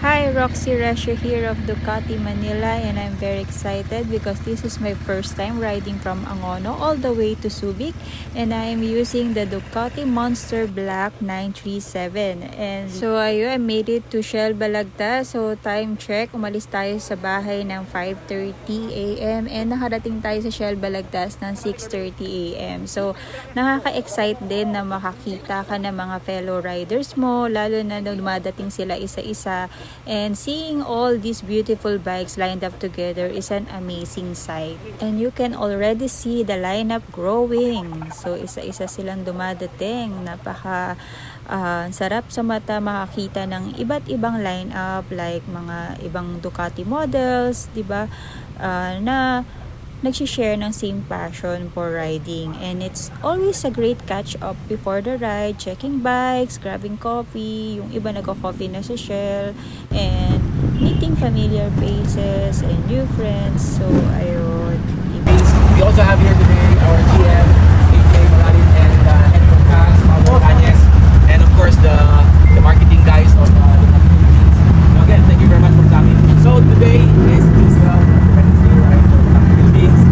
Hi, Roxy Resho here of Ducati Manila, and I'm very excited because this is my first time riding from Angono all the way to Subic, and I'm using the Ducati Monster Black 937. And so ayun, I made it to Shell Balagta. So time check, umalis tayo sa bahay ng 5:30 AM and nakarating tayo sa Shell Balagtas ng 6:30 AM. So nakaka-excite din na makakita ka ng mga fellow riders mo, lalo na dumadating sila isa-isa. And seeing all these beautiful bikes lined up together is an amazing sight. And you can already see the lineup growing. So isa-isa silang dumadating. Napaka sarap sa mata makakita ng iba't ibang lineup, like mga ibang Ducati models, 'di ba? Na nagsishare ng same passion for riding, and it's always a great catch up before the ride, checking bikes, grabbing coffee, yung iba nagko-coffee na sa Shell, and meeting familiar faces and new friends. So ayun. We also have here today our GM, AJ Morales, and Henry Cas, Pablo Cañes, and of course the marketing guys of the Philippines. So again, thank you very much for coming. So today is Independence Day, right, for the Philippines,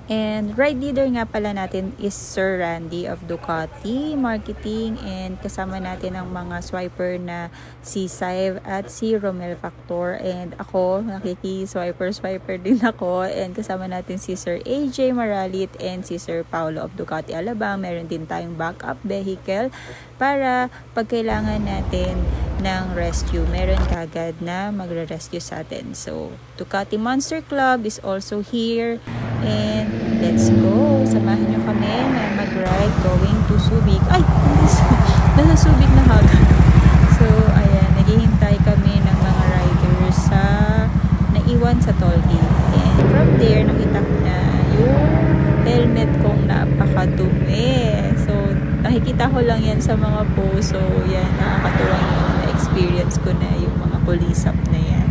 And ride leader nga pala natin is Sir Randy of Ducati Marketing, and kasama natin ang mga swiper na si Saiv at si Romel Factor, and ako nakiki-swiper din ako, and kasama natin si Sir AJ Maralit and si Sir Paulo of Ducati Alabang. Meron din tayong backup vehicle para pag kailangan natin ng rescue, meron kagad na magre-rescue sa atin. So Ducati Monster Club is also here, and let's go. Samahan nyo kami na mag-ride going to Subic. Ay! Nasa Subic na agad. So, ayan. Naghihintay kami ng mga riders sa naiwan sa toll gate. And from there, nakita ko na yung helmet kong napakadumi. So, nakikita ko lang yan sa mga post. So, yan. Nakakatuwa yung na-experience ko na yung mga police up na yan.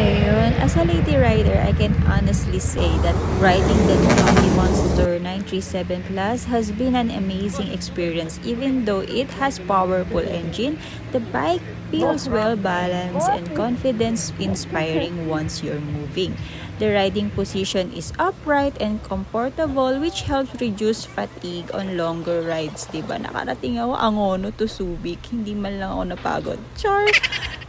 Ayun, as a lady rider, I can honestly say that riding the Ducati Monster 937 Plus has been an amazing experience. Even though it has powerful engine, the bike feels well balanced and confidence inspiring once you're moving. The riding position is upright and comfortable, which helps reduce fatigue on longer rides. Diba? Nakarating ako Angono to Subic, hindi man lang ako napagod. Char!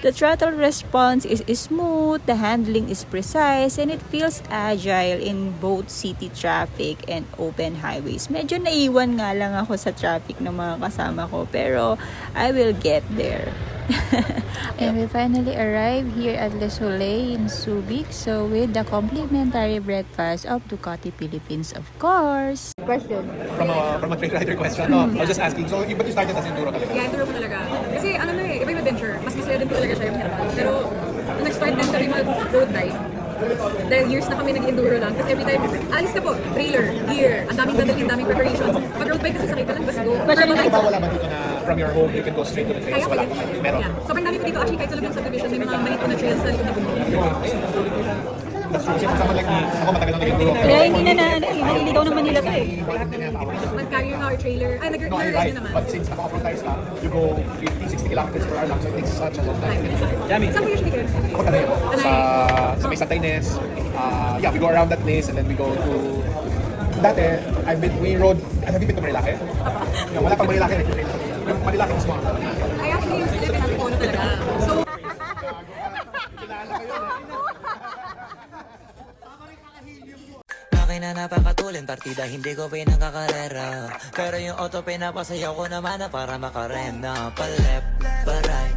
The throttle response is smooth, the handling is precise, and it feels agile in both city traffic and open highways. Medyo naiwan nga lang ako sa traffic ng mga kasama ko, pero I will get there. And we finally arrived here at Le Soleil in Subic, so with the complimentary breakfast of Ducati Philippines, of course. Question. from a trail rider question, no? I was just asking, so but you started as enduro talaga? Yeah, enduro ko talaga. Kasi ano na iba yung adventure. Mas masaya din po talaga siya yung hirapan. Pero nung nag-start din kami mag-road ride, dahil years na kami nag-enduro lang. Kasi every time, alis ka po, trailer, gear, ang daming dadalhin, daming preparations. Pag road bike kasi sakay ka lang, basta go. Wala ba dito na from your home, you can go straight to the trails? Wala. Meron. Yeah. Sobrang dami ko dito. Actually, kahit sa loob ng subdivision, may mga maliit na trails sa likod na bundok. That's true. Kasi someone like me, ako matagal nang nag-enduro. Kaya hindi na naliligaw ng Manila to eh. Mag-carrier ka or trailer. Ay, No, I nag-ride ride, na naman. but since naka-off-road tires ka, you go 50-60 kilometers per hour lang, so it takes such a long time. Saan po usually kayo? Ako Tanay ako. Sa may Santa Ines. Yeah, we go around that place and then we go to... Dati, we rode... Have you been to Marilake? Yeah, wala pang Marilake. Yung Marilake is mga... I actually used to live in Antipolo talaga. So, Akin na napakatulin, partida hindi ko pinangkakarera. Pero yung auto pinapasayaw ko naman na para makarena. Pa-left, pa-right.